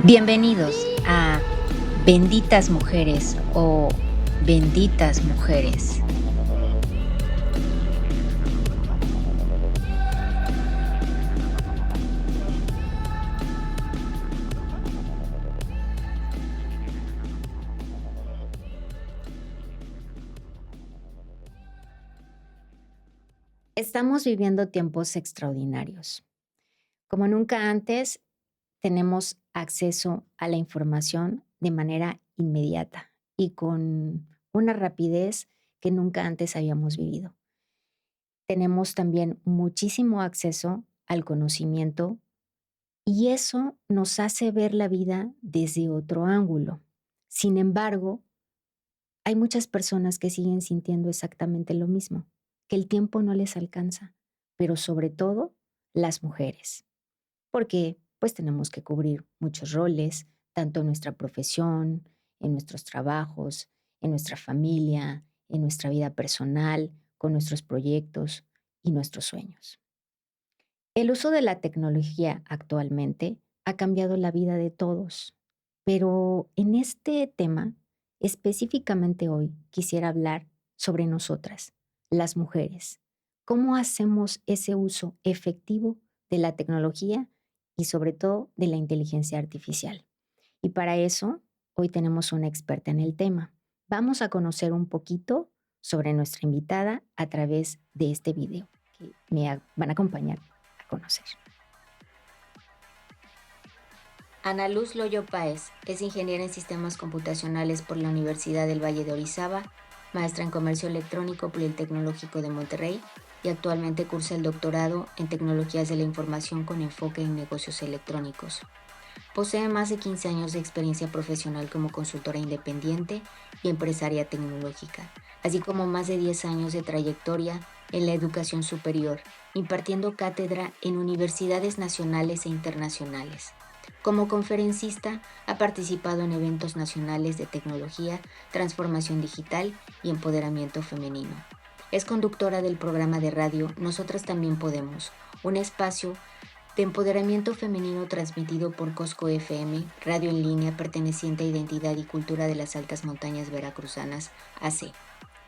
Bienvenidos a Benditas Mujeres o Benditas Mujeres. Estamos viviendo tiempos extraordinarios. Como nunca antes, tenemos acceso a la información de manera inmediata y con una rapidez que nunca antes habíamos vivido. Tenemos también muchísimo acceso al conocimiento y eso nos hace ver la vida desde otro ángulo. Sin embargo, hay muchas personas que siguen sintiendo exactamente lo mismo, que el tiempo no les alcanza, pero sobre todo las mujeres, porque pues tenemos que cubrir muchos roles, tanto en nuestra profesión, en nuestros trabajos, en nuestra familia, en nuestra vida personal, con nuestros proyectos y nuestros sueños. El uso de la tecnología actualmente ha cambiado la vida de todos, pero en este tema, específicamente hoy, quisiera hablar sobre nosotras, las mujeres. ¿Cómo hacemos ese uso efectivo de la tecnología y sobre todo de la inteligencia artificial? Y para eso, hoy tenemos una experta en el tema. Vamos a conocer un poquito sobre nuestra invitada a través de este video que van a acompañar a conocer. Ana Luz Loyo Páez es ingeniera en sistemas computacionales por la Universidad del Valle de Orizaba, maestra en comercio electrónico por el Tecnológico de Monterrey y actualmente cursa el doctorado en tecnologías de la información con enfoque en negocios electrónicos. Posee más de 15 años de experiencia profesional como consultora independiente y empresaria tecnológica, así como más de 10 años de trayectoria en la educación superior, impartiendo cátedra en universidades nacionales e internacionales. Como conferencista, ha participado en eventos nacionales de tecnología, transformación digital y empoderamiento femenino. Es conductora del programa de radio Nosotras También Podemos, un espacio de empoderamiento femenino transmitido por Cosco FM, radio en línea perteneciente a Identidad y Cultura de las Altas Montañas Veracruzanas, AC.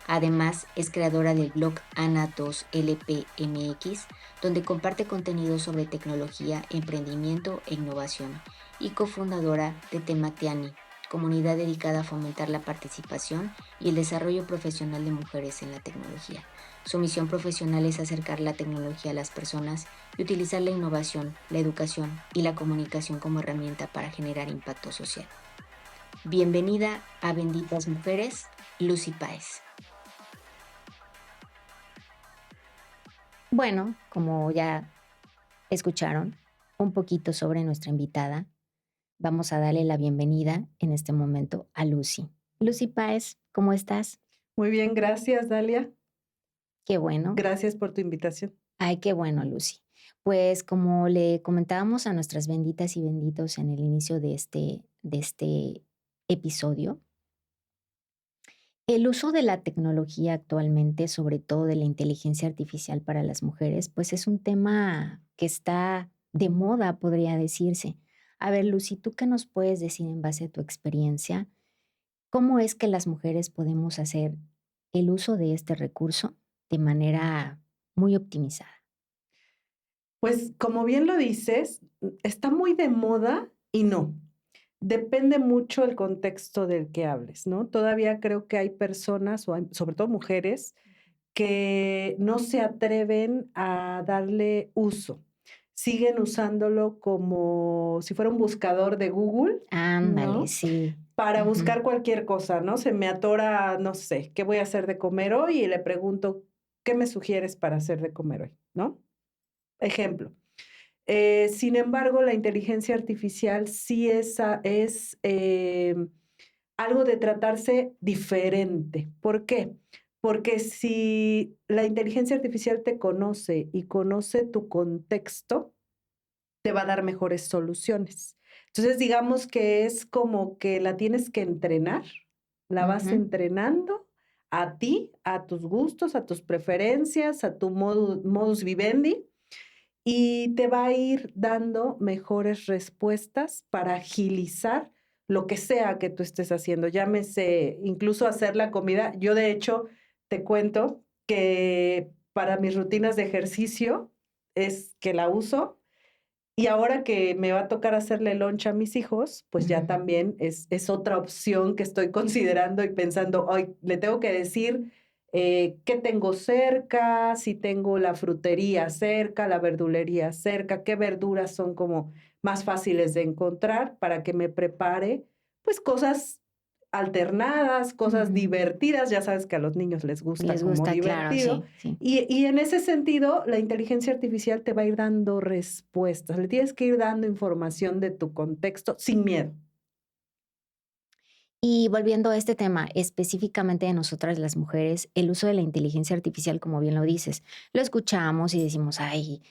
Además, es creadora del blog Ana2LPMX, donde comparte contenido sobre tecnología, emprendimiento e innovación, y cofundadora de Tematiani, comunidad dedicada a fomentar la participación y el desarrollo profesional de mujeres en la tecnología. Su misión profesional es acercar la tecnología a las personas y utilizar la innovación, la educación y la comunicación como herramienta para generar impacto social. Bienvenida a Benditas Mujeres, Lucy Páez. Bueno, como ya escucharon un poquito sobre nuestra invitada, vamos a darle la bienvenida en este momento a Lucy. Lucy Páez, ¿cómo estás? Muy bien, gracias, Dalia. Qué bueno. Gracias por tu invitación. Ay, qué bueno, Lucy. Pues como le comentábamos a nuestras benditas y benditos en el inicio de este episodio, el uso de la tecnología actualmente, sobre todo de la inteligencia artificial para las mujeres, pues es un tema que está de moda, podría decirse. A ver, Lucy, ¿tú qué nos puedes decir en base a tu experiencia? ¿Cómo es que las mujeres podemos hacer el uso de este recurso de manera muy optimizada? Pues como bien lo dices, está muy de moda y no. Depende mucho el contexto del que hables, ¿no? Todavía creo que hay personas, o sobre todo mujeres, que no se atreven a darle uso. Siguen usándolo como si fuera un buscador de Google, Ándale, ¿no? sí. Para Ujú. buscar cualquier cosa, ¿no? Se me atora, no sé, ¿qué voy a hacer de comer hoy? Y le pregunto, ¿qué me sugieres para hacer de comer hoy? ¿No? Ejemplo. Sin embargo, la inteligencia artificial sí es algo de tratarse diferente. ¿Por qué? Porque si la inteligencia artificial te conoce y conoce tu contexto, te va a dar mejores soluciones. Entonces, digamos que es como que la tienes que entrenar, la vas Ujú. entrenando a ti, a tus gustos, a tus preferencias, a tu modus vivendi, y te va a ir dando mejores respuestas para agilizar lo que sea que tú estés haciendo. Llámese incluso hacer la comida. Yo, de hecho, te cuento que para mis rutinas de ejercicio es que la uso y ahora que me va a tocar hacerle lunch a mis hijos, pues ya Ujú. también es otra opción que estoy considerando y pensando, ay, le tengo que decir qué tengo cerca, si tengo la frutería cerca, la verdulería cerca, qué verduras son como más fáciles de encontrar para que me prepare, pues cosas alternadas, cosas Ujú. divertidas. Ya sabes que a los niños les gusta Les como gusta, claro, divertido. sí, sí. Y en ese sentido, la inteligencia artificial te va a ir dando respuestas. Le tienes que ir dando información de tu contexto sin miedo. Y volviendo a este tema, específicamente de nosotras las mujeres, el uso de la inteligencia artificial, como bien lo dices, lo escuchamos y decimos, ay,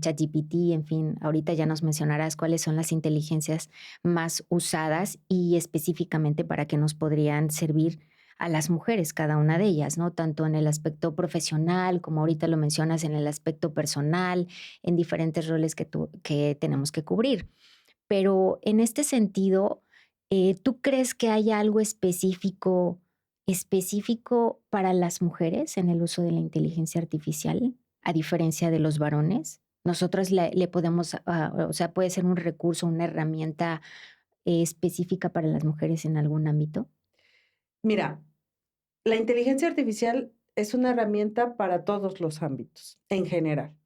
ChatGPT, en fin, ahorita ya nos mencionarás cuáles son las inteligencias más usadas y específicamente para qué nos podrían servir a las mujeres, cada una de ellas, ¿no? Tanto en el aspecto profesional, como ahorita lo mencionas, en el aspecto personal, en diferentes roles que tenemos que cubrir. Pero en este sentido, ¿tú crees que hay algo específico para las mujeres en el uso de la inteligencia artificial, a diferencia de los varones? Nosotros le podemos, o sea, puede ser un recurso, una herramienta específica para las mujeres en algún ámbito. Mira, la inteligencia artificial es una herramienta para todos los ámbitos, en general.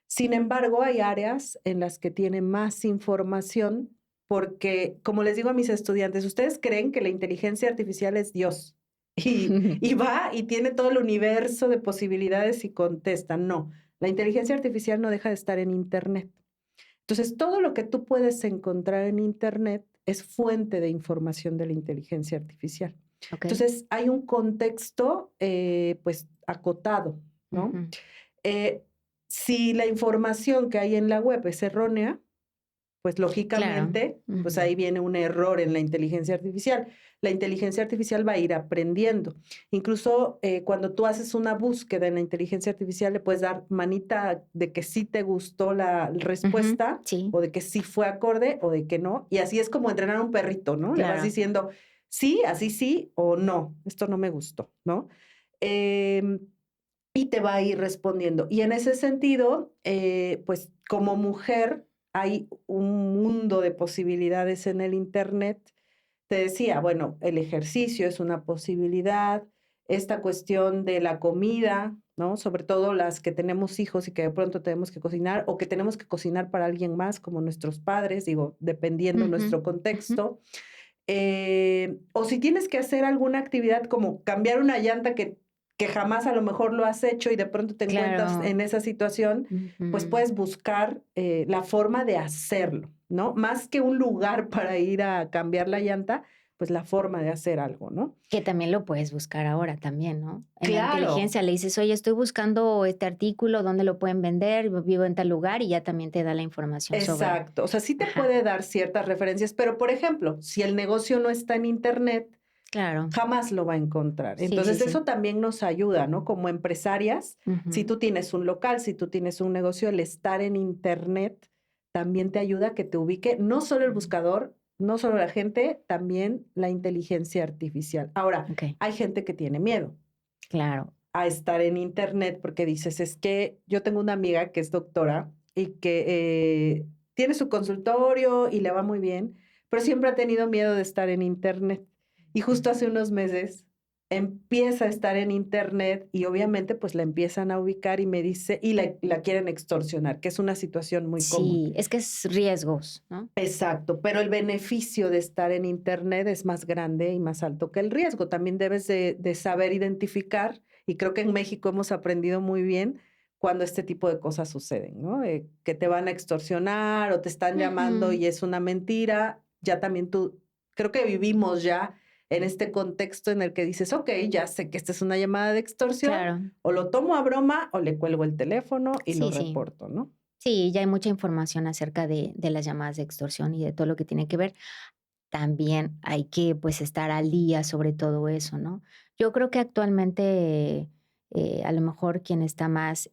Sin embargo, hay áreas en las que tiene más información porque, como les digo a mis estudiantes, ustedes creen que la inteligencia artificial es Dios y va y tiene todo el universo de posibilidades y contesta. No, la inteligencia artificial no deja de estar en Internet. Entonces, todo lo que tú puedes encontrar en Internet es fuente de información de la inteligencia artificial. Ok. Entonces, hay un contexto, pues, acotado, ¿no? Ujú. Eh, si la información que hay en la web es errónea, pues Claro. lógicamente, pues Ujú. ahí viene un error en la inteligencia artificial. La inteligencia artificial va a ir aprendiendo. Incluso cuando tú haces una búsqueda en la inteligencia artificial, le puedes dar manita de que sí te gustó la Ujú. respuesta Sí, o de que sí fue acorde o de que no. Y así es como entrenar a un perrito, ¿no? Le vas claro. diciendo sí, así sí o no, esto no me gustó, ¿no? Em, y te va a ir respondiendo. Y en ese sentido, pues como mujer hay un mundo de posibilidades en el Internet. Te decía, bueno, el ejercicio es una posibilidad, esta cuestión de la comida, ¿no? Sobre todo las que tenemos hijos y que de pronto tenemos que cocinar o que tenemos que cocinar para alguien más, como nuestros padres, digo, dependiendo Ujú, nuestro ujú. contexto. O si tienes que hacer alguna actividad como cambiar una llanta que jamás a lo mejor lo has hecho y de pronto te encuentras Claro. en esa situación, pues Ujú. puedes buscar la forma de hacerlo, ¿no? Más que un lugar para ir a cambiar la llanta, pues la forma de hacer algo, ¿no? Que también lo puedes buscar ahora también, ¿no? En la Claro, inteligencia le dices: "Oye, estoy buscando este artículo, ¿dónde lo pueden vender? Vivo en tal lugar", y ya también te da la información sobre. exacto. O sea, sí te Ajá, puede dar ciertas referencias, pero por ejemplo, si el negocio no está en Internet, claro. jamás lo va a encontrar. Sí, sí, Entonces, sí. eso también nos ayuda, ¿no? Como empresarias, si Ujú. tú tienes un local, si tú tienes un negocio, el estar en Internet también te ayuda a que te ubique no solo el Mm, buscador, no solo la gente, también la inteligencia artificial. Ahora, okey, hay gente que tiene miedo claro. a estar en Internet porque dices, es que yo tengo una amiga que es doctora y que tiene su consultorio y le va muy bien, pero siempre ha tenido miedo de estar en Internet. Y justo hace unos meses empieza a estar en Internet y obviamente pues la empiezan a ubicar y me dice, y la quieren extorsionar, que es una situación muy común. Sí, es que es riesgos, ¿no? Exacto, pero el beneficio de estar en Internet es más grande y más alto que el riesgo. También debes de saber identificar, y creo que en México hemos aprendido muy bien cuando este tipo de cosas suceden, ¿no? Que te van a extorsionar o te están llamando Ujú, y es una mentira. Ya también tú, creo que vivimos ya en este contexto en el que dices, ok, ya sé que esta es una llamada de extorsión, claro. o lo tomo a broma o le cuelgo el teléfono y lo Sí, sí. reporto, ¿no? Sí, ya hay mucha información acerca de las llamadas de extorsión y de todo lo que tiene que ver. También hay que, pues, estar al día sobre todo eso, ¿no? Yo creo que actualmente, a lo mejor quien está más,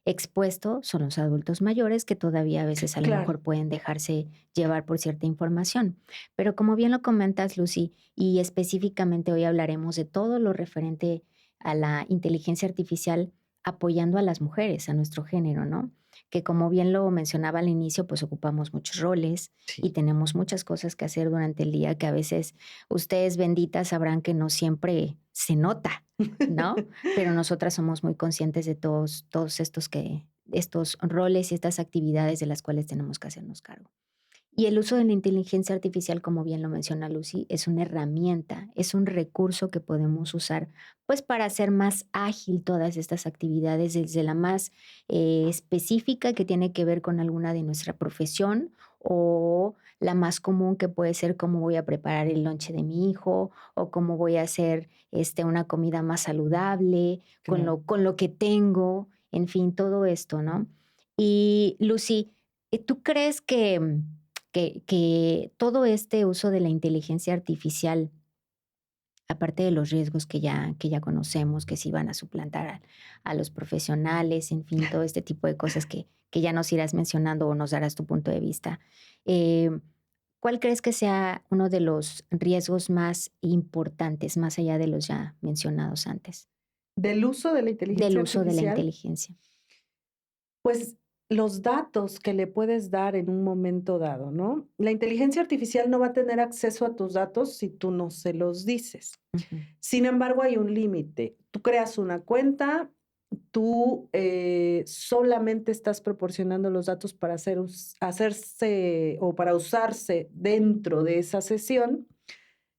expuesto son los adultos mayores que todavía a veces a lo Claro. mejor pueden dejarse llevar por cierta información. Pero como bien lo comentas, Lucy, y específicamente hoy hablaremos de todo lo referente a la inteligencia artificial apoyando a las mujeres, a nuestro género, ¿no? Que como bien lo mencionaba al inicio, pues ocupamos muchos roles y Sí. tenemos muchas cosas que hacer durante el día que a veces ustedes benditas sabrán que no siempre se nota, ¿no? Pero nosotras somos muy conscientes de todos estos roles y estas actividades de las cuales tenemos que hacernos cargo. Y el uso de la inteligencia artificial, como bien lo menciona Lucy, es una herramienta, es un recurso que podemos usar, pues, para hacer más ágil todas estas actividades, desde la más específica que tiene que ver con alguna de nuestra profesión o la más común que puede ser cómo voy a preparar el lonche de mi hijo o cómo voy a hacer una comida más saludable Claro. con lo que tengo, en fin, todo esto, ¿no? Y Lucy, ¿tú crees que todo este uso de la inteligencia artificial, aparte de los riesgos que ya conocemos, que si van a suplantar a los profesionales, en fin, todo este tipo de cosas que ya nos irás mencionando o nos darás tu punto de vista, eh, ¿cuál crees que sea uno de los riesgos más importantes, más allá de los ya mencionados antes, Del uso de la del inteligencia uso de la artificial, inteligencia? pues los datos que le puedes dar en un momento dado, ¿no? La inteligencia artificial no va a tener acceso a tus datos si tú no se los dices. Ujú, Sin embargo, hay un límite. Tú creas una cuenta, tú solamente estás proporcionando los datos para hacerse o para usarse dentro de esa sesión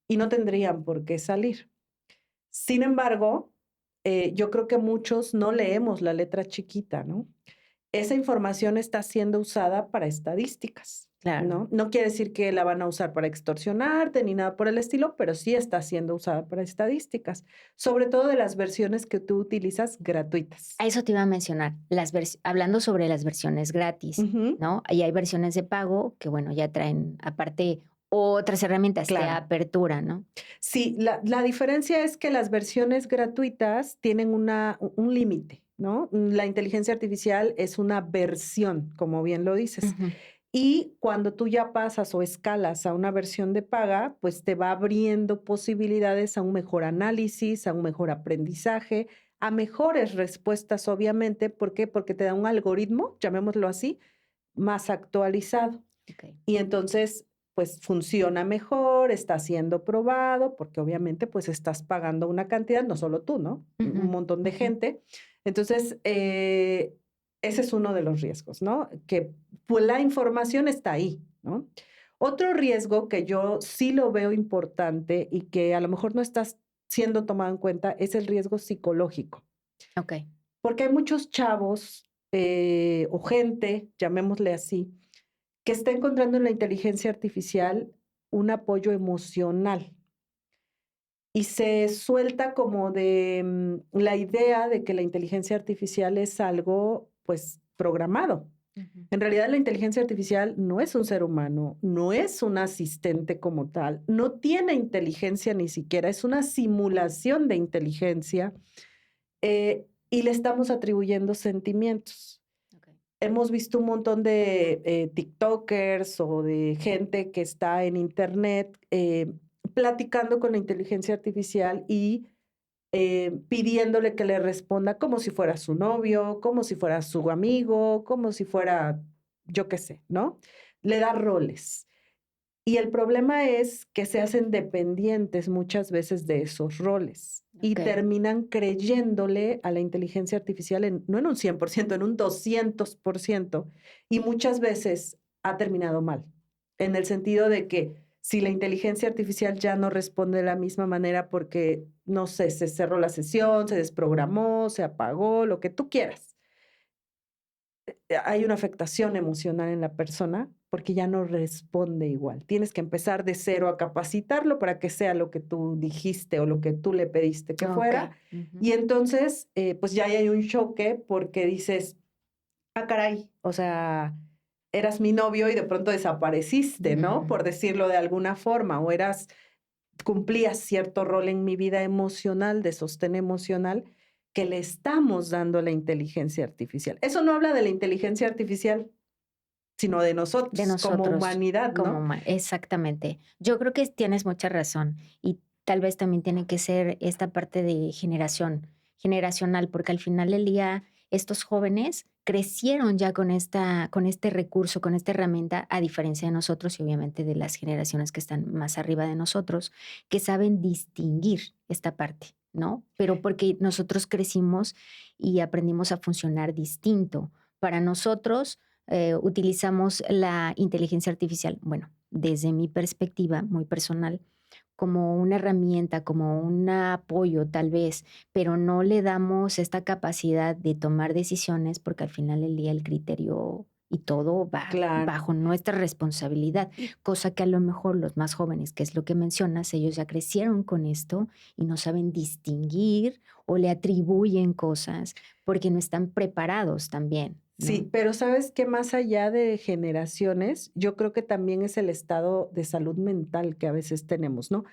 y no tendrían por qué salir. Sin embargo, yo creo que muchos no leemos la letra chiquita, ¿no? Esa información está siendo usada para estadísticas, claro. ¿no? No quiere decir que la van a usar para extorsionarte ni nada por el estilo, pero sí está siendo usada para estadísticas, sobre todo de las versiones que tú utilizas gratuitas. A eso te iba a mencionar, hablando sobre las versiones gratis, Ujú, ¿no? Y hay versiones de pago que, bueno, ya traen aparte otras herramientas, te claro. apertura, ¿no? Sí, la diferencia es que las versiones gratuitas tienen un límite, ¿no? La inteligencia artificial es una versión, como bien lo dices. Ujú, Y cuando tú ya pasas o escalas a una versión de paga, pues te va abriendo posibilidades a un mejor análisis, a un mejor aprendizaje, a mejores respuestas, obviamente. ¿Por qué? Porque te da un algoritmo, llamémoslo así, más actualizado. okey. Y entonces, pues funciona mejor, está siendo probado, porque obviamente pues estás pagando una cantidad, no solo tú, ¿no? Un Ujú, montón de ujú. gente. Entonces, ese es uno de los riesgos, ¿no? Que pues la información está ahí, ¿no? Otro riesgo que yo sí lo veo importante y que a lo mejor no estás siendo tomado en cuenta es el riesgo psicológico, Okey. porque hay muchos chavos o gente, llamémosle así, que está encontrando en la inteligencia artificial un apoyo emocional y se suelta como de la idea de que la inteligencia artificial es algo, pues, programado. Ujú. En realidad, la inteligencia artificial no es un ser humano, no es un asistente como tal, no tiene inteligencia ni siquiera, es una simulación de inteligencia y le estamos atribuyendo sentimientos. Okey. Hemos visto un montón de TikTokers o de gente que está en Internet platicando con la inteligencia artificial y pidiéndole que le responda como si fuera su novio, como si fuera su amigo, como si fuera, yo qué sé, ¿no? Le da roles. Y el problema es que se hacen dependientes muchas veces de esos roles y Okey. terminan creyéndole a la inteligencia artificial no en un 100%, en un 200%, y muchas veces ha terminado mal, en el sentido de que si la inteligencia artificial ya no responde de la misma manera porque, no sé, se cerró la sesión, se desprogramó, se apagó, lo que tú quieras, hay una afectación emocional en la persona porque ya no responde igual. Tienes que empezar de cero a capacitarlo para que sea lo que tú dijiste o lo que tú le pediste que fuera. Okey. Ujú. Y entonces, pues ya hay un choque porque dices, ah, caray, o sea, eras mi novio y de pronto desapareciste, ¿no? Por decirlo de alguna forma, o cumplías cierto rol en mi vida emocional, de sostén emocional, que le estamos dando a la inteligencia artificial. Eso no habla de la inteligencia artificial, sino de De nosotros como nosotros, humanidad, como ¿no? exactamente. Yo creo que tienes mucha razón y tal vez también tiene que ser esta parte de generacional, porque al final del día estos jóvenes crecieron ya con este recurso, con esta herramienta, a diferencia de nosotros y obviamente de las generaciones que están más arriba de nosotros, que saben distinguir esta parte, ¿no? Pero porque nosotros crecimos y aprendimos a funcionar distinto. Para nosotros, utilizamos la inteligencia artificial, bueno, desde mi perspectiva muy personal, como una herramienta, como un apoyo tal vez, pero no le damos esta capacidad de tomar decisiones porque al final del día el criterio y todo va Claro. bajo nuestra responsabilidad, Y cosa que a lo mejor los más jóvenes, que es lo que mencionas, ellos ya crecieron con esto y no saben distinguir o le atribuyen cosas porque no están preparados también, ¿no? sí, pero ¿sabes qué? Más allá de generaciones, yo creo que también es el estado de salud mental que a veces tenemos, ¿no?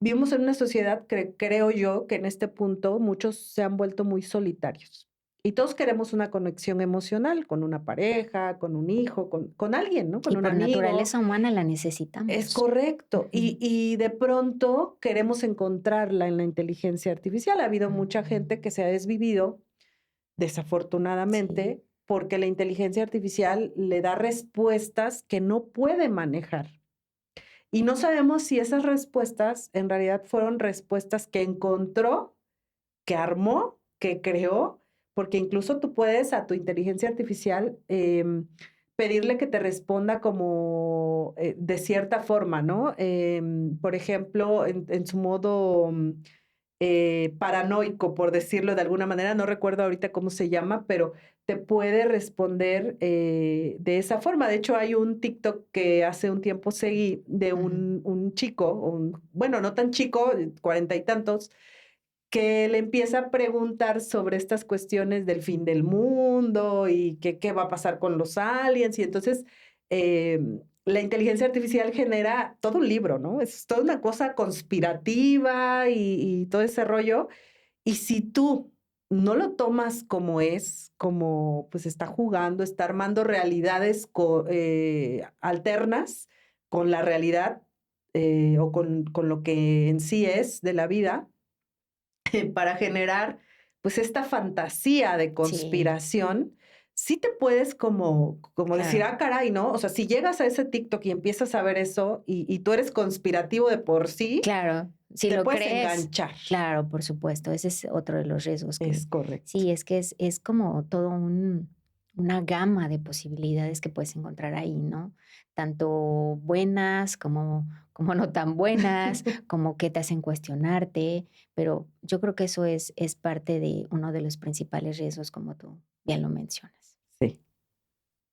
Vivimos en una sociedad, creo yo, que en este punto muchos se han vuelto muy solitarios. Y todos queremos una conexión emocional con una pareja, con un hijo, con alguien, ¿no? Con Y un por amigo. naturaleza humana la Es necesitamos. correcto. Ujú. Y de pronto queremos encontrarla en la inteligencia artificial. Ha habido mucha gente que se ha desvivido, Sí, desafortunadamente, porque la inteligencia artificial le da respuestas que no puede manejar. Y no sabemos si esas respuestas en realidad fueron respuestas que encontró, que armó, que creó, porque incluso tú puedes a tu inteligencia artificial pedirle que te responda como de cierta forma, ¿no? Por ejemplo, en su modo paranoico, por decirlo de alguna manera, no recuerdo ahorita cómo se llama, pero te puede responder de esa forma. De hecho, hay un TikTok que hace un tiempo seguí de ujú. un chico, bueno, no tan chico, 40 y tantos, que le empieza a preguntar sobre estas cuestiones del fin del mundo y que qué va a pasar con los aliens. Y entonces la inteligencia artificial genera todo un libro, ¿no? Es toda una cosa conspirativa y todo ese rollo. Y si tú no lo tomas como es, como pues está jugando, está armando realidades alternas con la realidad o con lo que en sí es de la vida, para generar pues esta fantasía de Sí, conspiración, sí te puedes como decir, claro, ah, caray, ¿no? O sea, si llegas a ese TikTok y empiezas a ver eso y tú eres conspirativo de por sí, claro. Si te lo puedes crees, enganchar. claro, por supuesto. Ese es otro de los riesgos Es que correcto. sí, es que es como todo una gama de posibilidades que puedes encontrar ahí, ¿no? Tanto buenas como no tan buenas, como que te hacen cuestionarte, pero yo creo que eso es parte de uno de los principales riesgos, como tú bien lo mencionas. Sí.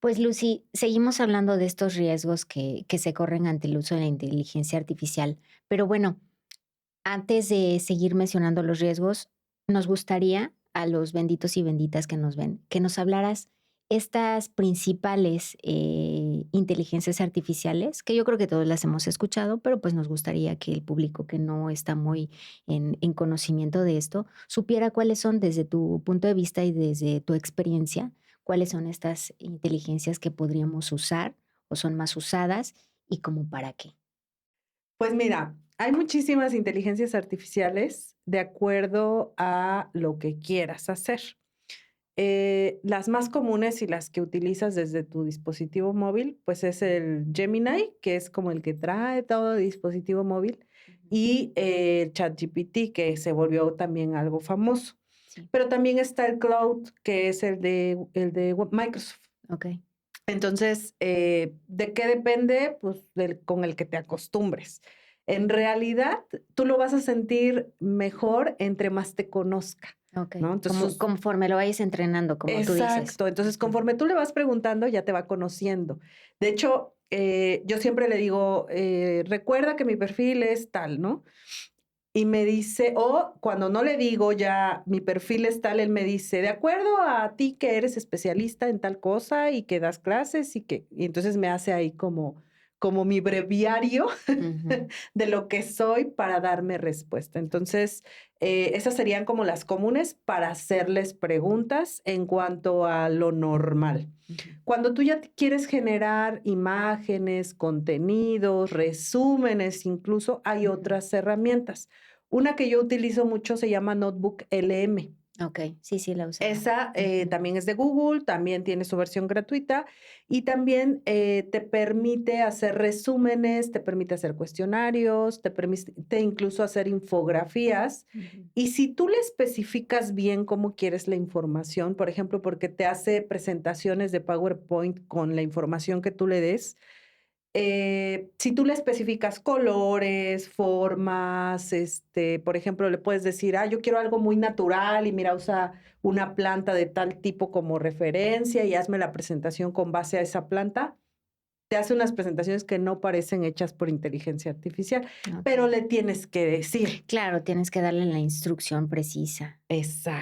Pues Lucy, seguimos hablando de estos riesgos que se corren ante el uso de la inteligencia artificial, pero bueno, antes de seguir mencionando los riesgos, nos gustaría a los benditos y benditas que nos ven, que nos hablaras estas principales inteligencias artificiales, que yo creo que todos las hemos escuchado, pero pues nos gustaría que el público que no está muy en conocimiento de esto supiera cuáles son desde tu punto de vista y desde tu experiencia, cuáles son estas inteligencias que podríamos usar o son más usadas y como para qué. Pues mira, hay muchísimas inteligencias artificiales de acuerdo a lo que quieras hacer. Las más comunes y las que utilizas desde tu dispositivo móvil, pues es el Gemini, que es como el que trae todo el dispositivo móvil, Ujú. y el ChatGPT, que se volvió también algo famoso. Sí, Pero también está el Cloud, que es el de Microsoft. ok. Entonces, ¿de qué depende? Pues con el que te acostumbres. En realidad, tú lo vas a sentir mejor entre más te conozca, ¿no? Okey, como Entonces, conforme lo vayas entrenando, como tú dices. exacto. Entonces, Ujú. conforme tú le vas preguntando, ya te va conociendo. De hecho, yo siempre le digo, recuerda que mi perfil es tal, ¿no? Y me dice, o cuando no le digo ya mi perfil es tal, él me dice, de acuerdo a ti que eres especialista en tal cosa y que das clases y entonces me hace ahí como mi breviario Ujú. de lo que soy para darme respuesta. Entonces, esas serían como las comunes para hacerles preguntas en cuanto a lo normal. Ujú. Cuando tú ya quieres generar imágenes, contenidos, resúmenes, incluso hay Ujú. otras herramientas. Una que yo utilizo mucho se llama Notebook LM. Okey, sí, sí, la he usado. Esa Ujú. también es de Google, también tiene su versión gratuita y también te permite hacer resúmenes, te permite hacer cuestionarios, te permite incluso hacer infografías. Ujú. Y si tú le especificas bien cómo quieres la información, por ejemplo, porque te hace presentaciones de PowerPoint con la información que tú le des, si tú le especificas colores, formas, por ejemplo, le puedes decir, yo quiero algo muy natural y mira, usa una planta de tal tipo como referencia y hazme la presentación con base a esa planta. Te hace unas presentaciones que no parecen hechas por inteligencia artificial, pero Okey. le tienes que decir. Claro, tienes que darle la instrucción precisa.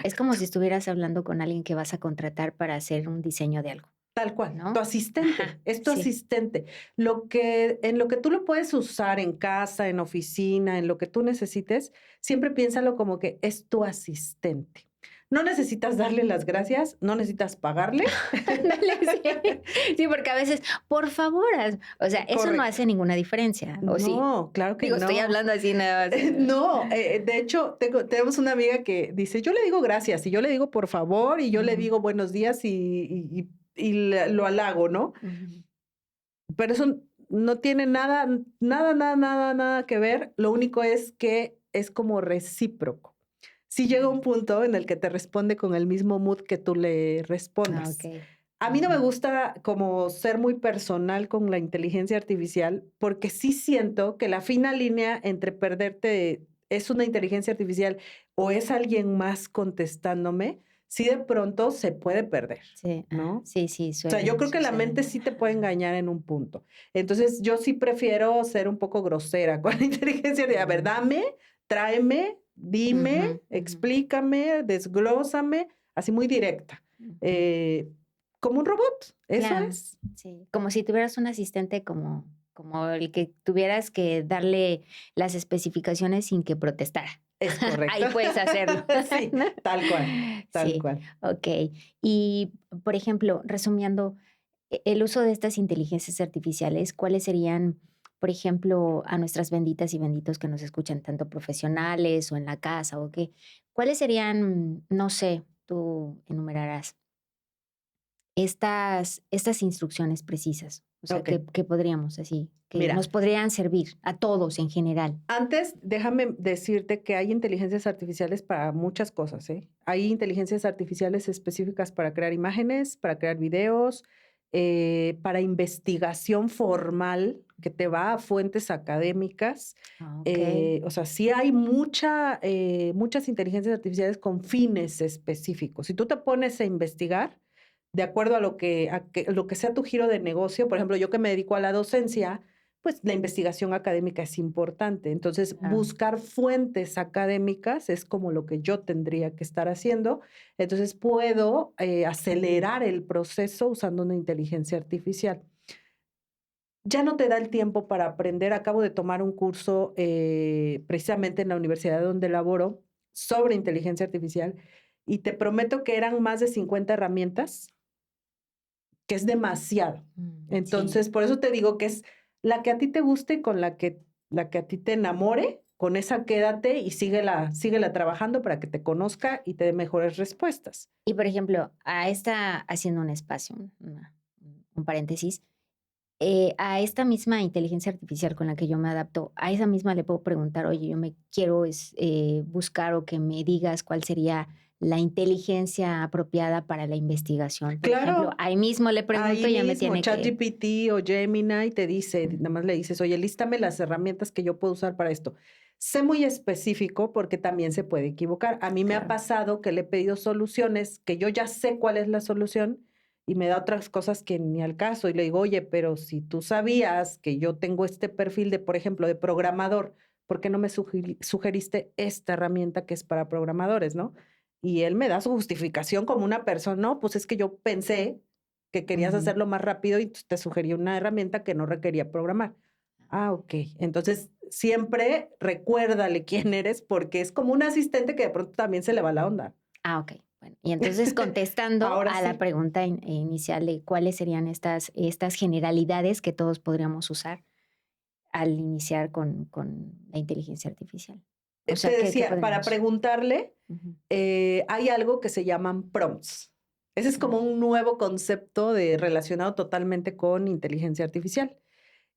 Es como Exacto. si estuvieras hablando con alguien que vas a contratar para hacer un diseño de algo, Tal cual, tu ¿no? asistente, Ajá, es tu sí. asistente. En lo que tú lo puedes usar en casa, en oficina, en lo que tú necesites, siempre piénsalo como que es tu asistente. No necesitas darle las gracias, no necesitas pagarle. Ándale, sí. Sí, porque a veces, por favor, o sea, eso no Correcto. hace ninguna diferencia, ¿o sí? No, claro que Digo, estoy no. hablando así nada más. No, de hecho, tenemos una amiga que dice, yo le digo gracias y yo le digo por favor y yo le Ujú, digo buenos días lo halago, ¿no? ujú. Pero eso no tiene nada que ver. Lo único es que es como recíproco. Si llega un punto en el que te responde con el mismo mood que tú le Ah, respondas. okey. A mí no me Ujú. gusta como ser muy personal con la inteligencia artificial, porque sí siento que la fina línea entre perderte es una inteligencia artificial o es alguien más contestándome, sí de pronto se puede perder, Sí, ¿no? sí, sí, O sea, yo suele creo que la suceder. mente sí te puede Ajá. engañar en un punto. Entonces, yo sí prefiero ser un poco grosera con la inteligencia de, a ver, Mm. dame, tráeme, dime, Ujú, ujú, explícame, desglósame, así muy directa. ujú. Eh, Como un robot, eso Claro, es. sí, como si tuvieras un asistente como el que tuvieras que darle las especificaciones sin que protestara. Es correcto. Ahí puedes hacerlo, Sí, ¿no? tal cual, tal Sí, cual. okey. Y, por ejemplo, resumiendo, el uso de estas inteligencias artificiales, ¿cuáles serían, por ejemplo, a nuestras benditas y benditos que nos escuchan, tanto profesionales o en la casa o qué? ¿Cuáles serían, no sé, tú enumerarás estas instrucciones precisas? O sea, Ok, que podríamos así, que mira, nos podrían servir a todos en general. antes déjame decirte que hay inteligencias artificiales para muchas cosas, ¿eh? Hay inteligencias artificiales específicas para crear imágenes, para crear videos, para investigación formal que te va a fuentes académicas. Ah, okey. O sea, sí hay muchas inteligencias artificiales con fines específicos. Si tú te pones a investigar, de acuerdo lo que sea tu giro de negocio, por ejemplo, yo que me dedico a la docencia, pues la investigación académica es importante. Entonces, Ah, buscar fuentes académicas es como lo que yo tendría que estar haciendo. Entonces, puedo acelerar el proceso usando una inteligencia artificial. Ya no te da el tiempo para aprender. Acabo de tomar un curso precisamente en la universidad donde laboro sobre inteligencia artificial y te prometo que eran más de 50 herramientas, que es demasiado. sí. Entonces, por eso te digo que es la que a ti te guste, con la que a ti te enamore, con esa quédate y síguela trabajando para que te conozca y te dé mejores respuestas. Y, por ejemplo, a esta haciendo un espacio, un paréntesis, a esta misma inteligencia artificial con la que yo me adapto, a esa misma le puedo preguntar: "Oye, yo me quiero buscar o que me digas cuál sería la inteligencia apropiada para la investigación". Por ejemplo, Claro, ahí mismo le pregunto ahí y ya me mismo, tiene que ChatGPT o Gemini te dice, nada ujú, más le dices, oye, lístame las herramientas que yo puedo usar para esto. Sé muy específico porque también se puede equivocar. A mí me ha claro. pasado que le he pedido soluciones, que yo ya sé cuál es la solución y me da otras cosas que ni al caso. Y le digo, oye, pero si tú sabías que yo tengo este perfil de, por ejemplo, de programador, ¿por qué no me sugeriste esta herramienta que es para programadores, no? Y él me da su justificación como una persona, no, pues es que yo pensé. que querías Ujú. hacerlo más rápido y te sugería una herramienta que no requería programar. Ah, ok. Entonces, siempre recuérdale quién eres porque es como un asistente que de pronto también se le va la onda. Okey. Bueno, y entonces contestando Ahora a la sí. pregunta inicial de cuáles serían estas generalidades que todos podríamos usar al iniciar con la inteligencia artificial. O Te sea, ¿qué decía, para podríamos? preguntarle, Ujú. hay algo que se llaman prompts. Ese es como un nuevo concepto relacionado totalmente con inteligencia artificial.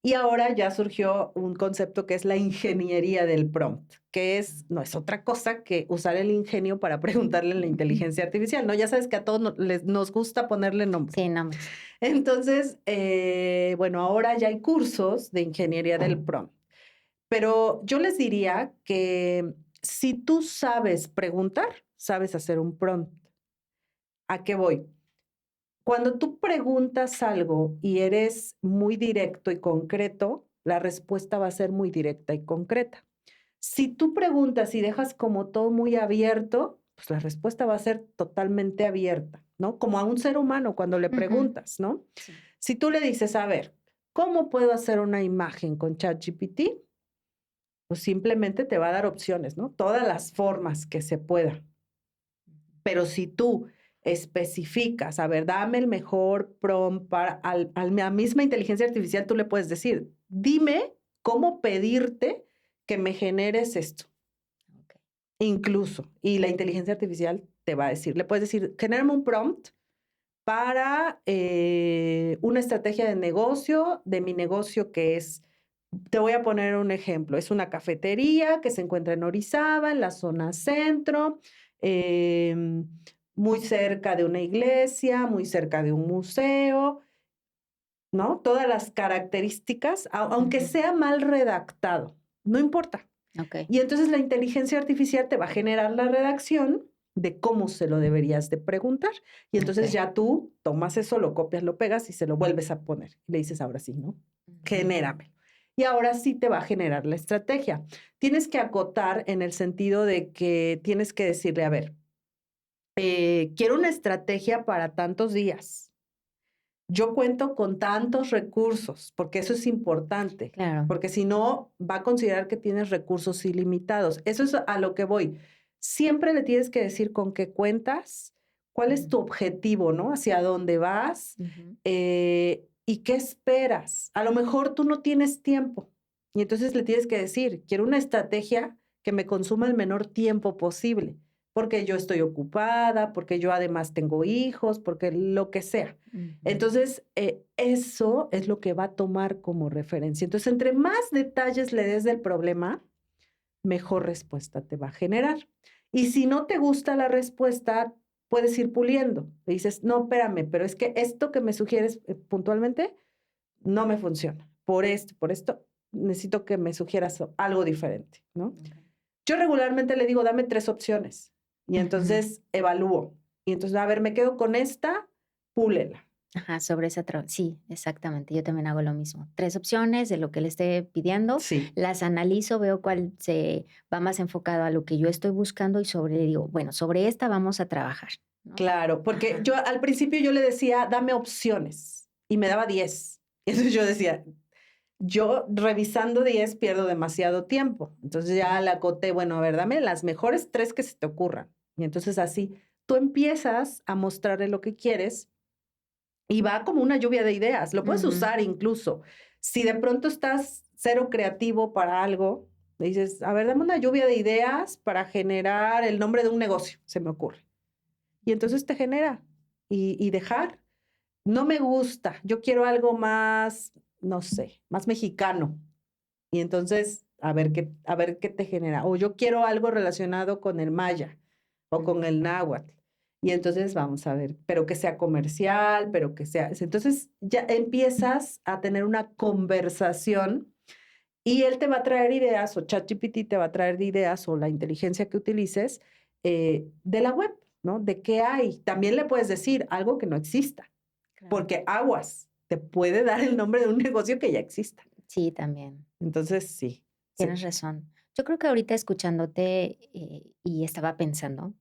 Y ahora ya surgió un concepto que es la ingeniería del prompt, que no es otra cosa que usar el ingenio para preguntarle a la inteligencia artificial, ¿no? Ya sabes que a todos nos gusta ponerle nombre. Sí, nombres. Entonces, bueno, ahora ya hay cursos de ingeniería del prompt. Pero yo les diría que si tú sabes preguntar, sabes hacer un prompt. ¿A qué voy? Cuando tú preguntas algo y eres muy directo y concreto, la respuesta va a ser muy directa y concreta. Si tú preguntas y dejas como todo muy abierto, pues la respuesta va a ser totalmente abierta, ¿no? Como a un ser humano cuando le Ujú. preguntas, ¿no? Sí. Si tú le dices, a ver, ¿cómo puedo hacer una imagen con ChatGPT? Pues simplemente te va a dar opciones, ¿no? Todas las formas que se pueda. Pero si tú especificas, a ver, dame el mejor prompt para la misma inteligencia artificial, tú le puedes decir, dime cómo pedirte que me generes esto, Okey. incluso. Y la inteligencia artificial te va a decir, le puedes decir, genérame un prompt para una estrategia de negocio, de mi negocio que es, te voy a poner un ejemplo, es una cafetería que se encuentra en Orizaba, en la zona centro, em, muy cerca de una iglesia, muy cerca de un museo, ¿no? Todas las características, aunque Ujú. sea mal redactado, no importa. Okey. Y entonces la inteligencia artificial te va a generar la redacción de cómo se lo deberías de preguntar. Y entonces Okey. ya tú tomas eso, lo copias, lo pegas y se lo vuelves a poner. Y le dices, ahora sí, ¿no? Ujú. Genéramelo. Y ahora sí te va a generar la estrategia. Tienes que acotar en el sentido de que tienes que decirle, a ver, quiero una estrategia para tantos días. Yo cuento con tantos recursos, porque eso es importante, Claro. porque si no, va a considerar que tienes recursos ilimitados. Eso es a lo que voy. Siempre le tienes que decir con qué cuentas, cuál es Ujú. tu objetivo, ¿no? Hacia dónde vas Ujú. y qué esperas. A lo mejor tú no tienes tiempo y entonces le tienes que decir, quiero una estrategia que me consuma el menor tiempo posible, porque yo estoy ocupada, porque yo además tengo hijos, porque lo que sea. Ujú. Entonces, eso es lo que va a tomar como referencia. Entonces, entre más detalles le des del problema, mejor respuesta te va a generar. Y si no te gusta la respuesta, puedes ir puliendo. Le dices, no, espérame, pero es que esto que me sugieres puntualmente no me funciona. Por esto, necesito que me sugieras algo diferente, ¿no? Okey. Yo regularmente le digo, dame 3 opciones y Ujú. entonces evalúo. Y entonces, a ver, me quedo con esta, púlela. Ajá, sobre esa sí, exactamente, yo también hago lo mismo. 3 opciones de lo que le esté pidiendo, Sí. las analizo, veo cuál se va más enfocado a lo que yo estoy buscando y sobre le digo, bueno, sobre esta vamos a trabajar, ¿no? Claro, porque Ajá. yo al principio yo le decía, dame opciones y me daba 10. Entonces yo decía, yo revisando 10 pierdo demasiado tiempo. Entonces ya le acoté, bueno, a ver, dame las mejores 3 que se te ocurran. Y entonces así tú empiezas a mostrarle lo que quieres y va como una lluvia de ideas. Lo puedes Ujú. usar incluso. Si de pronto estás cero creativo para algo, le dices, a ver, dame una lluvia de ideas para generar el nombre de un negocio, se me ocurre. Y entonces te genera y dejar. No me gusta, yo quiero algo más, no sé, más mexicano. Y entonces, a ver qué te genera. O yo quiero algo relacionado con el maya o con Ujú. el náhuatl. Y entonces vamos a ver, pero que sea comercial, pero que sea. Entonces ya empiezas a tener una conversación y él te va a traer ideas, o ChatGPT te va a traer ideas, o la inteligencia que utilices de la web, ¿no? De qué hay. También le puedes decir algo que no exista, Claro. porque aguas, te puede dar el nombre de un negocio que ya exista. Sí, también, Entonces, sí, sí. tienes razón. Yo creo que ahorita escuchándote, y estaba pensando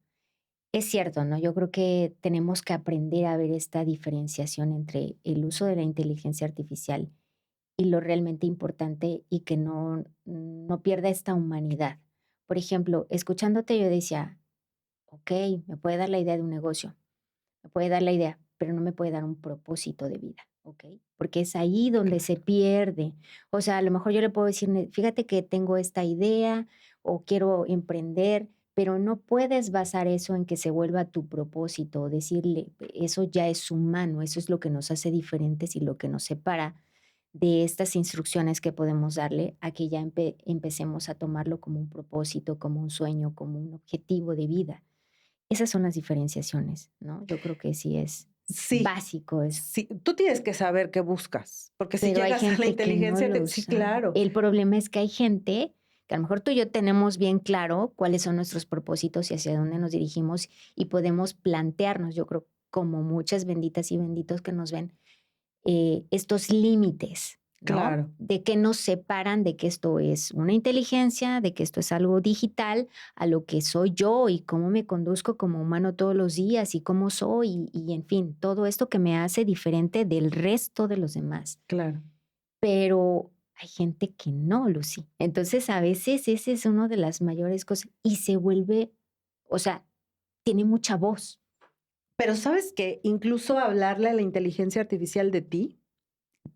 Es cierto, ¿no? Yo creo que tenemos que aprender a ver esta diferenciación entre el uso de la inteligencia artificial y lo realmente importante y que no pierda esta humanidad. Por ejemplo, escuchándote yo decía, ok, me puede dar la idea de un negocio, me puede dar la idea, pero no me puede dar un propósito de vida, ¿ok? Porque es ahí donde Claro. se pierde. O sea, a lo mejor yo le puedo decir, fíjate que tengo esta idea o quiero emprender, pero no puedes basar eso en que se vuelva tu propósito, decirle, eso ya es humano, eso es lo que nos hace diferentes y lo que nos separa de estas instrucciones que podemos darle a que ya empecemos a tomarlo como un propósito, como un sueño, como un objetivo de vida. Esas son las diferenciaciones, ¿no? Yo creo que sí es Sí, básico eso, sí, tú tienes que saber qué buscas, porque si pero hay llegas a la gente que no inteligencia, lo sí, sabe. claro, El problema es que hay gente que a lo mejor tú y yo tenemos bien claro cuáles son nuestros propósitos y hacia dónde nos dirigimos y podemos plantearnos, yo creo, como muchas benditas y benditos que nos ven, estos límites, ¿no? claro, De que nos separan de que esto es una inteligencia, de que esto es algo digital, a lo que soy yo y cómo me conduzco como humano todos los días y cómo soy y en fin, todo esto que me hace diferente del resto de los demás. claro. Pero hay gente que no, Lucy. Entonces, a veces ese es uno de las mayores cosas y se vuelve, o sea, tiene mucha voz. Pero ¿sabes qué? Incluso hablarle a la inteligencia artificial de ti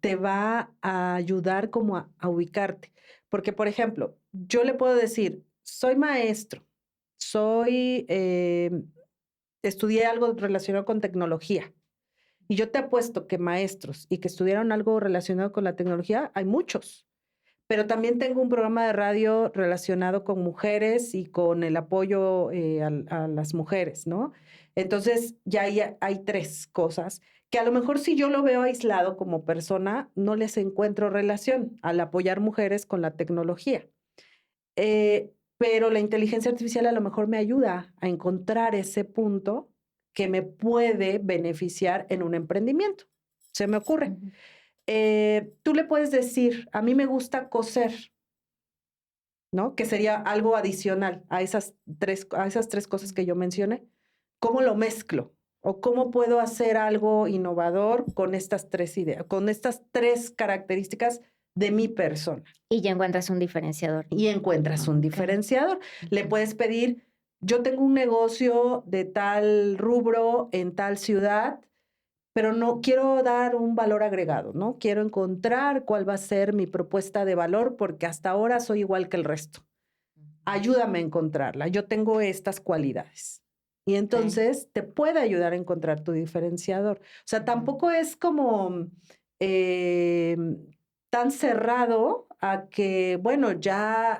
te va a ayudar como a ubicarte. Porque, por ejemplo, yo le puedo decir, soy maestro, soy, estudié algo relacionado con tecnología. Y yo te apuesto que maestros y que estudiaron algo relacionado con la tecnología, hay muchos. Pero también tengo un programa de radio relacionado con mujeres y con el apoyo a las mujeres, ¿no? Entonces, ya hay tres cosas que a lo mejor si yo lo veo aislado como persona, no les encuentro relación al apoyar mujeres con la tecnología. Pero la inteligencia artificial a lo mejor me ayuda a encontrar ese punto que me puede beneficiar en un emprendimiento. Se me ocurre. Ujú. Tú le puedes decir, a mí me gusta coser, ¿no? Que sería algo adicional a esas tres cosas que yo mencioné. ¿Cómo lo mezclo? ¿O cómo puedo hacer algo innovador con estas tres ideas, con estas tres características de mi persona? Y ya encuentras un diferenciador. Y encuentras un Ok. diferenciador. Le Ujú. puedes pedir, yo tengo un negocio de tal rubro en tal ciudad, pero no quiero dar un valor agregado, ¿no? Quiero encontrar cuál va a ser mi propuesta de valor porque hasta ahora soy igual que el resto. Ayúdame a encontrarla. Yo tengo estas cualidades. Y Ok. entonces te puede ayudar a encontrar tu diferenciador. O sea, Ujú. tampoco es como tan cerrado a que, bueno, ya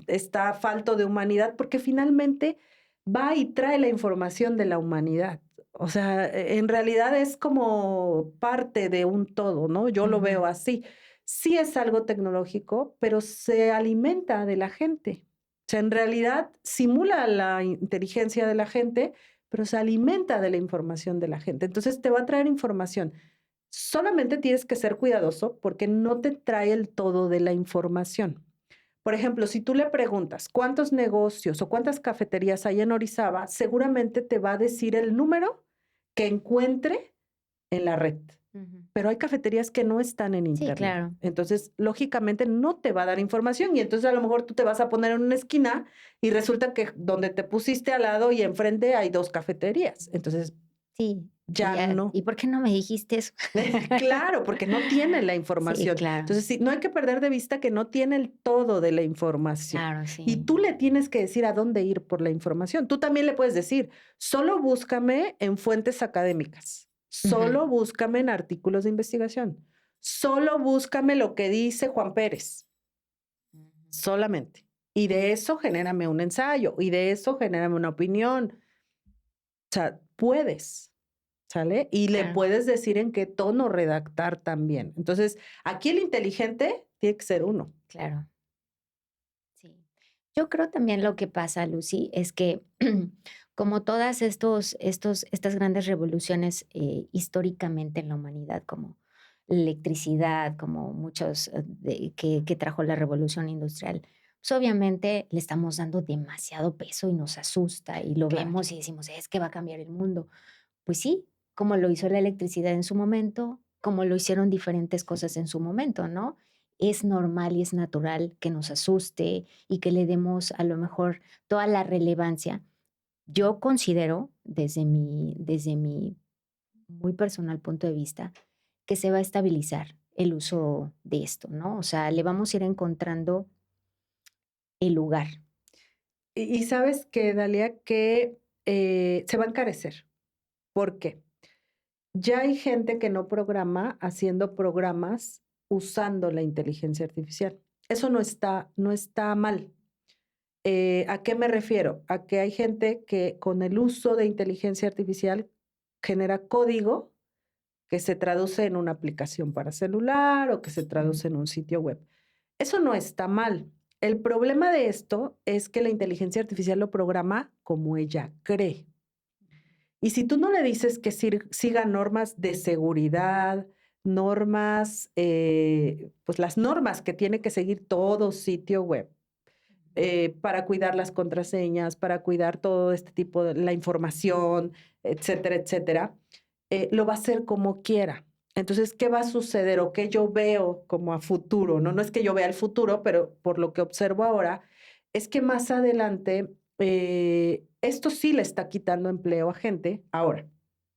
está falto de humanidad, porque finalmente va y trae la información de la humanidad. O sea, en realidad es como parte de un todo, ¿no? Yo lo Ujú. veo así. Sí es algo tecnológico, pero se alimenta de la gente. O sea, en realidad simula la inteligencia de la gente, pero se alimenta de la información de la gente. Entonces te va a traer información. Solamente tienes que ser cuidadoso porque no te trae el todo de la información. Por ejemplo, si tú le preguntas cuántos negocios o cuántas cafeterías hay en Orizaba, seguramente te va a decir el número que encuentre en la red. Ujú. Pero hay cafeterías que no están en Sí, internet. claro. Entonces, lógicamente no te va a dar información y entonces a lo mejor tú te vas a poner en una esquina y resulta que donde te pusiste al lado y enfrente hay dos cafeterías. Entonces, Sí. Y ya ya, no. ¿y por qué no me dijiste eso? Claro, porque no tiene la Sí, información. claro, Entonces, sí, no hay que perder de vista que no tiene el todo de la información. claro, Y sí. tú le tienes que decir a dónde ir por la información. Tú también le puedes decir, solo búscame en fuentes académicas, Ujú. solo búscame en artículos de investigación, solo búscame lo que dice Juan Pérez, Ujú. solamente. Y de eso genérame un ensayo y de eso genérame una opinión. O sea, puedes. ¿Sale? Y le Claro, puedes decir en qué tono redactar también. Entonces, aquí el inteligente tiene que ser uno. claro, sí. Yo creo también lo que pasa, Lucy, es que como todas estas grandes revoluciones históricamente en la humanidad, como la electricidad, como muchos que trajo la revolución industrial, pues obviamente le estamos dando demasiado peso y nos asusta y lo Claro. vemos y decimos, es que va a cambiar el mundo. Pues sí, como lo hizo la electricidad en su momento, como lo hicieron diferentes cosas en su momento, ¿no? Es normal y es natural que nos asuste y que le demos a lo mejor toda la relevancia. Yo considero, desde mi muy personal punto de vista, que se va a estabilizar el uso de esto, ¿no? O sea, le vamos a ir encontrando el lugar. Y sabes que, Dalia, que se va a encarecer. ¿Por qué? Ya hay gente que no programa haciendo programas usando la inteligencia artificial. Eso no está mal. ¿A qué me refiero? A que hay gente que con el uso de inteligencia artificial genera código que se traduce en una aplicación para celular o que se Ujú. traduce en un sitio web. Eso no está mal. El problema de esto es que la inteligencia artificial lo programa como ella cree. Y si tú no le dices que siga normas de seguridad, normas, pues las normas que tiene que seguir todo sitio web, para cuidar las contraseñas, para cuidar todo este tipo de la información, etcétera, etcétera, lo va a hacer como quiera. Entonces, ¿qué va a suceder o qué yo veo como a futuro? No, no es que yo vea el futuro, pero por lo que observo ahora, es que más adelante esto sí le está quitando empleo a gente ahora,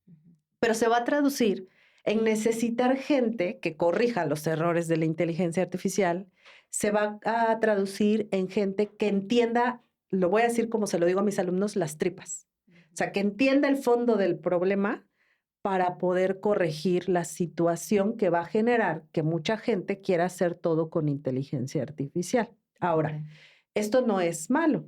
Ujú. pero se va a traducir en necesitar gente que corrija los errores de la inteligencia artificial, se va a traducir en gente que entienda, lo voy a decir como se lo digo a mis alumnos, las tripas. O sea, que entienda el fondo del problema para poder corregir la situación que va a generar que mucha gente quiera hacer todo con inteligencia artificial. Ahora, Okey. esto no es malo.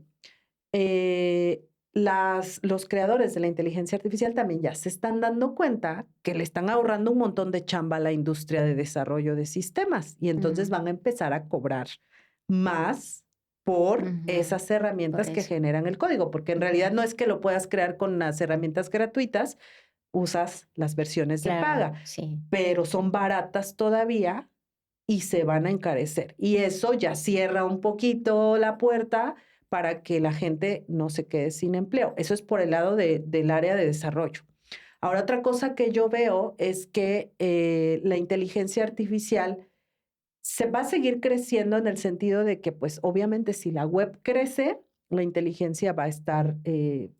eh, los creadores de la inteligencia artificial también ya se están dando cuenta que le están ahorrando un montón de chamba a la industria de desarrollo de sistemas y entonces Ujú, van a empezar a cobrar más por ujú. esas Por herramientas que eso. generan el código, porque en Ujú. realidad no es que lo puedas crear con las herramientas gratuitas, usas las versiones de Claro, paga, sí. pero son baratas todavía y se van a encarecer. Y eso ya cierra un poquito la puerta para que la gente no se quede sin empleo. Eso es por el lado del área de desarrollo. Ahora, otra cosa que yo veo es que la inteligencia artificial se va a seguir creciendo en el sentido de que, pues, obviamente, si la web crece, la inteligencia va a estar,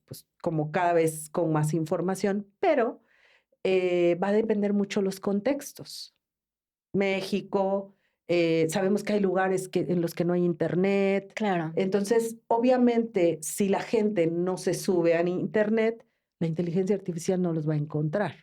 pues, como cada vez con más información, pero va a depender mucho los contextos. México, sabemos que hay lugares en los que no hay internet. Claro. Entonces, obviamente, si la gente no se sube a internet, la inteligencia artificial no los va a encontrar.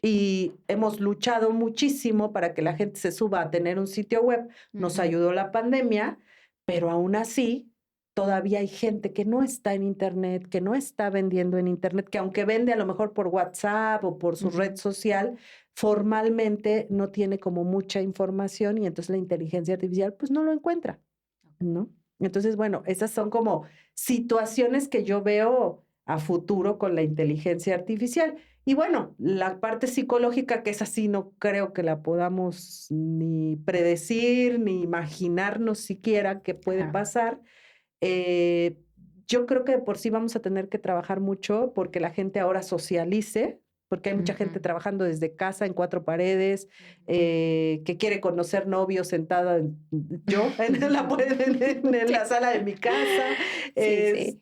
Y hemos luchado muchísimo para que la gente se suba a tener un sitio web. Nos Ujú, ayudó la pandemia, pero aún así todavía hay gente que no está en internet, que no está vendiendo en internet, que aunque vende a lo mejor por WhatsApp o por su red ujú. social, formalmente no tiene como mucha información y entonces la inteligencia artificial pues no lo encuentra, ¿no? Entonces, bueno, esas son como situaciones que yo veo a futuro con la inteligencia artificial. Y bueno, la parte psicológica, que es así, no creo que la podamos ni predecir, ni imaginarnos siquiera qué puede Claro. pasar. Eh, yo creo que de por sí vamos a tener que trabajar mucho porque la gente ahora socialice, porque hay mucha gente Ujú, trabajando desde casa en cuatro paredes, ujú. que quiere conocer novios sentada yo en la Sí, sala de mi casa. sí, sí.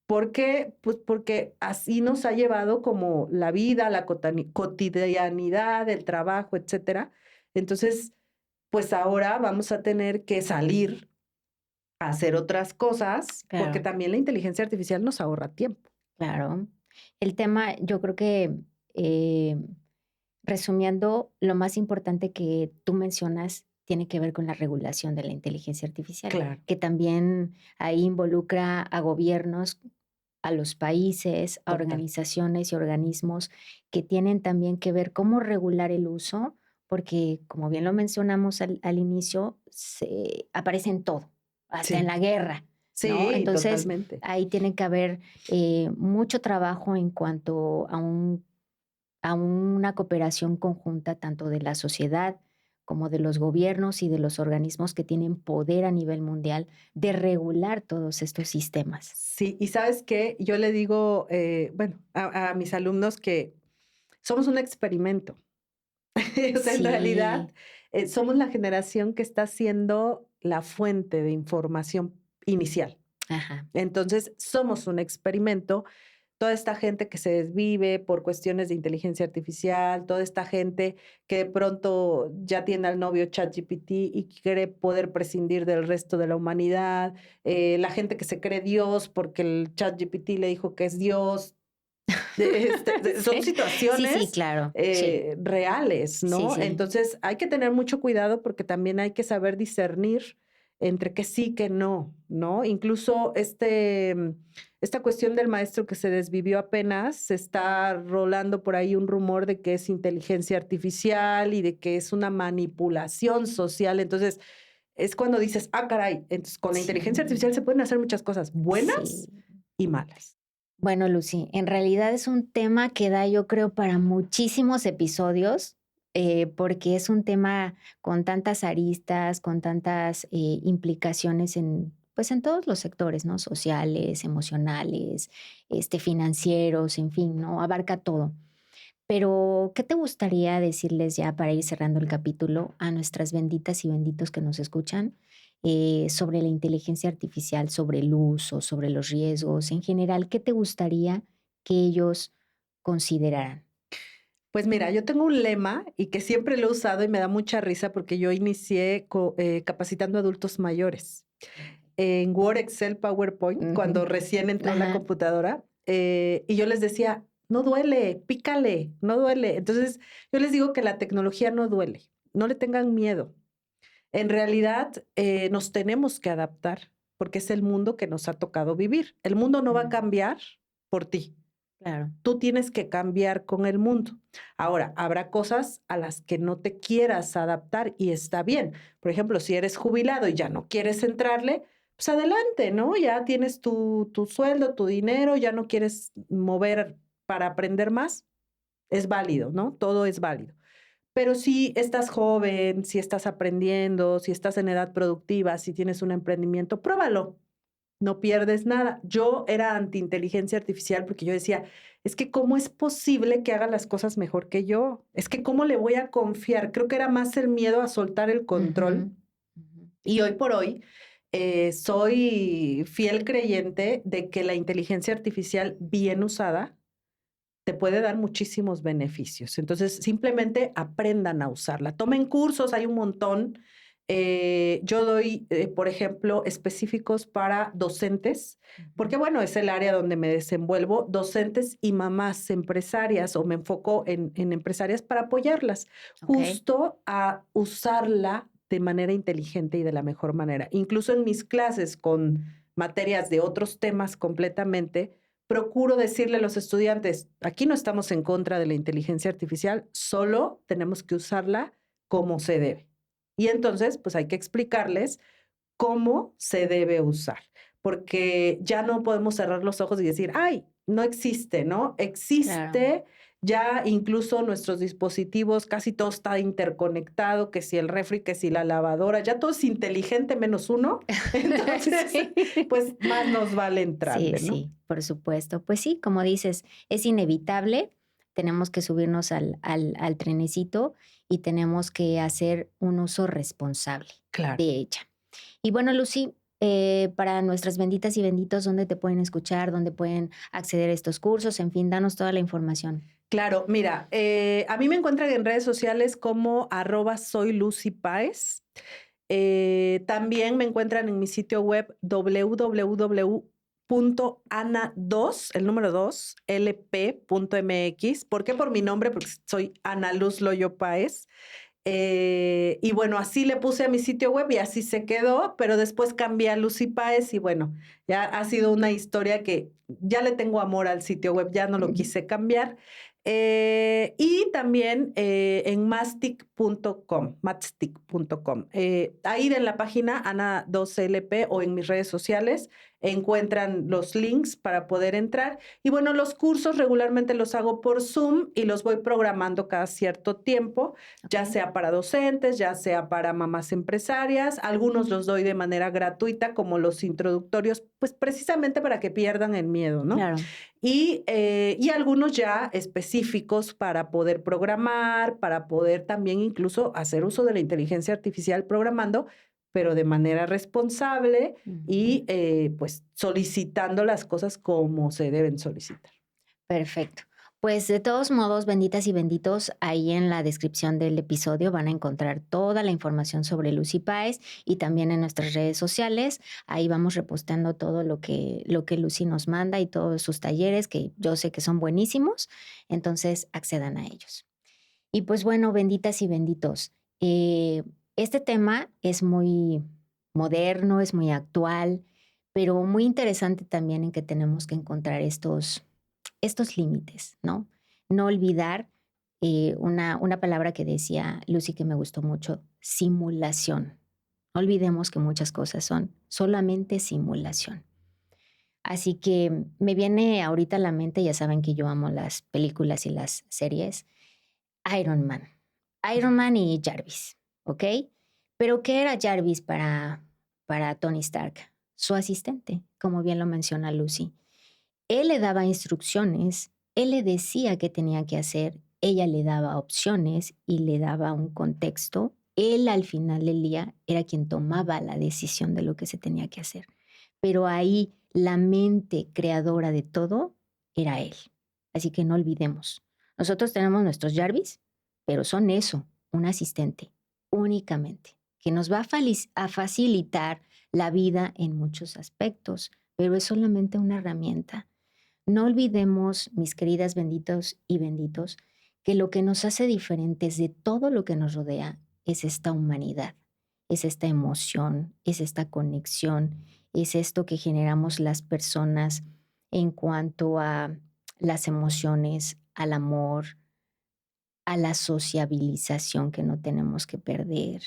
¿Por qué? Pues porque así nos ha llevado como la vida, la cotidianidad, el trabajo, etcétera. Entonces, pues ahora vamos a tener que salir a hacer otras cosas, porque Claro, también la inteligencia artificial nos ahorra tiempo. claro. El tema, yo creo que, eh, resumiendo, lo más importante que tú mencionas tiene que ver con la regulación de la inteligencia artificial, Claro, que también ahí involucra a gobiernos, a los países, a total. organizaciones y organismos que tienen también que ver cómo regular el uso, porque como bien lo mencionamos al inicio, se aparece en todo, hasta en Sí, la guerra, ¿no? sí, Entonces, totalmente. ahí tiene que haber mucho trabajo en cuanto a una cooperación conjunta tanto de la sociedad como de los gobiernos y de los organismos que tienen poder a nivel mundial de regular todos estos sistemas. Sí, y ¿sabes qué? Yo le digo, bueno, a mis alumnos que somos un experimento. O sea, en realidad, Sí, somos la generación que está siendo la fuente de información inicial. ajá, Entonces, somos un experimento. Toda esta gente que se desvive por cuestiones de inteligencia artificial, toda esta gente que de pronto ya tiene al novio ChatGPT y quiere poder prescindir del resto de la humanidad, la gente que se cree Dios porque el ChatGPT le dijo que es Dios. Son sí, sí, sí, situaciones claro, sí, reales, sí, ¿no? sí, Entonces hay que tener mucho cuidado porque también hay que saber discernir entre que sí, que no, ¿no? Incluso esta cuestión del maestro que se desvivió apenas, se está rolando por ahí un rumor de que es inteligencia artificial y de que es una manipulación social. Entonces es cuando dices, ah, caray, entonces con la inteligencia sí, artificial se pueden hacer muchas cosas buenas sí. y malas. Bueno, Lucy, en realidad es un tema que da, yo creo, para muchísimos episodios, porque es un tema con tantas aristas, con tantas implicaciones en, pues, en todos los sectores, ¿no? Sociales, emocionales, financieros, en fin, ¿no? Abarca todo. Pero, ¿qué te gustaría decirles ya para ir cerrando el capítulo a nuestras benditas y benditos que nos escuchan sobre la inteligencia artificial, sobre el uso, sobre los riesgos en general? ¿Qué te gustaría que ellos consideraran? Pues mira, yo tengo un lema y que siempre lo he usado y me da mucha risa porque yo inicié capacitando a adultos mayores en Word, Excel, PowerPoint, Ujú. cuando recién entró la Ajá, computadora, y yo les decía, no duele, pícale, no duele. Entonces, yo les digo que la tecnología no duele, no le tengan miedo. En realidad, nos tenemos que adaptar porque es el mundo que nos ha tocado vivir. El mundo no va a mm, cambiar por ti. claro. Tú tienes que cambiar con el mundo. Ahora, habrá cosas a las que no te quieras adaptar y está bien. Por ejemplo, si eres jubilado y ya no quieres entrarle, pues adelante, ¿no? Ya tienes tu sueldo, tu dinero, ya no quieres mover para aprender más, es válido, ¿no? Todo es válido. Pero si estás joven, si estás aprendiendo, si estás en edad productiva, si tienes un emprendimiento, pruébalo. No pierdes nada. Yo era anti inteligencia artificial porque yo decía, es que cómo es posible que haga las cosas mejor que yo. Es que cómo le voy a confiar. Creo que era más el miedo a soltar el control. Ujú, ujú. Y hoy por hoy soy fiel creyente de que la inteligencia artificial bien usada te puede dar muchísimos beneficios. Entonces, simplemente aprendan a usarla. Tomen cursos, hay un montón. Yo doy, por ejemplo, específicos para docentes, Ujú. porque bueno, es el área donde me desenvuelvo, docentes y mamás empresarias, o me enfoco en empresarias para apoyarlas, Ok. justo a usarla de manera inteligente y de la mejor manera. Incluso en mis clases con materias de otros temas completamente, procuro decirle a los estudiantes, aquí no estamos en contra de la inteligencia artificial, solo tenemos que usarla como se debe. Y entonces, pues hay que explicarles cómo se debe usar, porque ya no podemos cerrar los ojos y decir, ay, no existe, ¿no? Claro. Existe ya incluso nuestros dispositivos, casi todo está interconectado, que si el refri, que si la lavadora, ya todo es inteligente menos uno. Entonces, Sí. pues más nos vale Sí, entrarle, ¿no? sí, por supuesto. Pues sí, como dices, es inevitable, tenemos que subirnos al trenecito y tenemos que hacer un uso responsable Claro. de ella. Y bueno, Lucy, para nuestras benditas y benditos, ¿dónde te pueden escuchar? ¿Dónde pueden acceder a estos cursos? En fin, danos toda la información. Claro, mira, a mí me encuentran en redes sociales como @soylucypaez. También me encuentran en mi sitio web www.ana2, el número 2, lp.mx. ¿Por qué por mi nombre? Porque soy Ana Luz Loyo Páez. Y bueno, así le puse a mi sitio web y así se quedó, pero después cambié a Lucy Páez y bueno, ya ha sido una historia que ya le tengo amor al sitio web, ya no lo quise cambiar. Y también en mastic.com. Ahí en la página Ana2LP o en mis redes sociales encuentran los links para poder entrar. Y bueno, los cursos regularmente los hago por Zoom y los voy programando cada cierto tiempo, ya sea para docentes, ya sea para mamás empresarias. Algunos los doy de manera gratuita, como los introductorios, pues precisamente para que pierdan el miedo, ¿no? Claro. Y algunos ya específicos para poder programar, para poder también incluso hacer uso de la inteligencia artificial programando, pero de manera responsable y pues solicitando las cosas como se deben solicitar. Perfecto. Pues de todos modos, benditas y benditos, ahí en la descripción del episodio van a encontrar toda la información sobre Lucy Páez y también en nuestras redes sociales. Ahí vamos repostando todo lo que Lucy nos manda y todos sus talleres, que yo sé que son buenísimos. Entonces, accedan a ellos. Y pues bueno, benditas y benditos, este tema es muy moderno, es muy actual, pero muy interesante también en que tenemos que encontrar estos límites, ¿no? No olvidar una palabra que decía Lucy que me gustó mucho, simulación. No olvidemos que muchas cosas son solamente simulación. Así que me viene ahorita a la mente, ya saben que yo amo las películas y las series, Iron Man. Iron Man y Jarvis, ¿ok? Pero ¿qué era Jarvis para Tony Stark? Su asistente, como bien lo menciona Lucy. Él le daba instrucciones, él le decía qué tenía que hacer, ella le daba opciones y le daba un contexto. Él al final del día era quien tomaba la decisión de lo que se tenía que hacer. Pero ahí la mente creadora de todo era él. Así que no olvidemos. Nosotros tenemos nuestros Jarvis, pero son eso, un asistente, únicamente, que nos va a facilitar la vida en muchos aspectos, pero es solamente una herramienta. No olvidemos, mis queridas benditos y benditos, que lo que nos hace diferentes de todo lo que nos rodea es esta humanidad, es esta emoción, es esta conexión, es esto que generamos las personas en cuanto a las emociones, al amor, a la sociabilización que no tenemos que perder,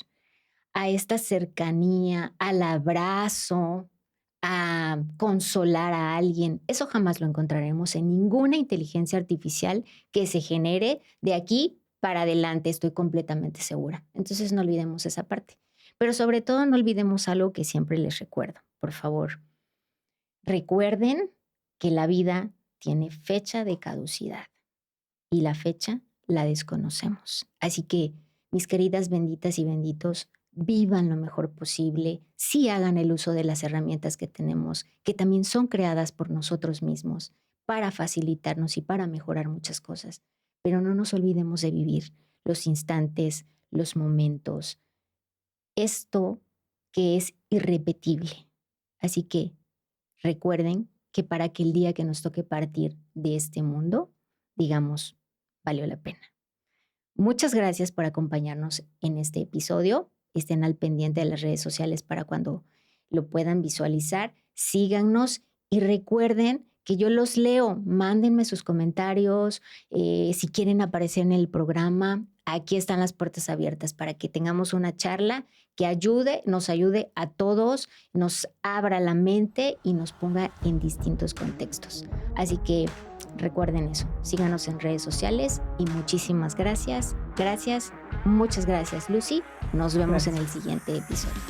a esta cercanía, al abrazo, a consolar a alguien. Eso jamás lo encontraremos en ninguna inteligencia artificial que se genere de aquí para adelante, estoy completamente segura. Entonces no olvidemos esa parte. Pero sobre todo no olvidemos algo que siempre les recuerdo, por favor. Recuerden que la vida tiene fecha de caducidad y la fecha la desconocemos. Así que, mis queridas benditas y benditos, vivan lo mejor posible, sí hagan el uso de las herramientas que tenemos, que también son creadas por nosotros mismos para facilitarnos y para mejorar muchas cosas. Pero no nos olvidemos de vivir los instantes, los momentos, esto que es irrepetible. Así que recuerden que para que el día que nos toque partir de este mundo, digamos, valió la pena. Muchas gracias por acompañarnos en este episodio. Estén al pendiente de las redes sociales para cuando lo puedan visualizar. Síganos y recuerden que yo los leo. Mándenme sus comentarios. Si quieren aparecer en el programa, aquí están las puertas abiertas para que tengamos una charla que nos ayude a todos, nos abra la mente y nos ponga en distintos contextos. Así que recuerden eso, síganos en redes sociales y muchísimas gracias. Muchas gracias, Lucy. Nos vemos en el siguiente episodio.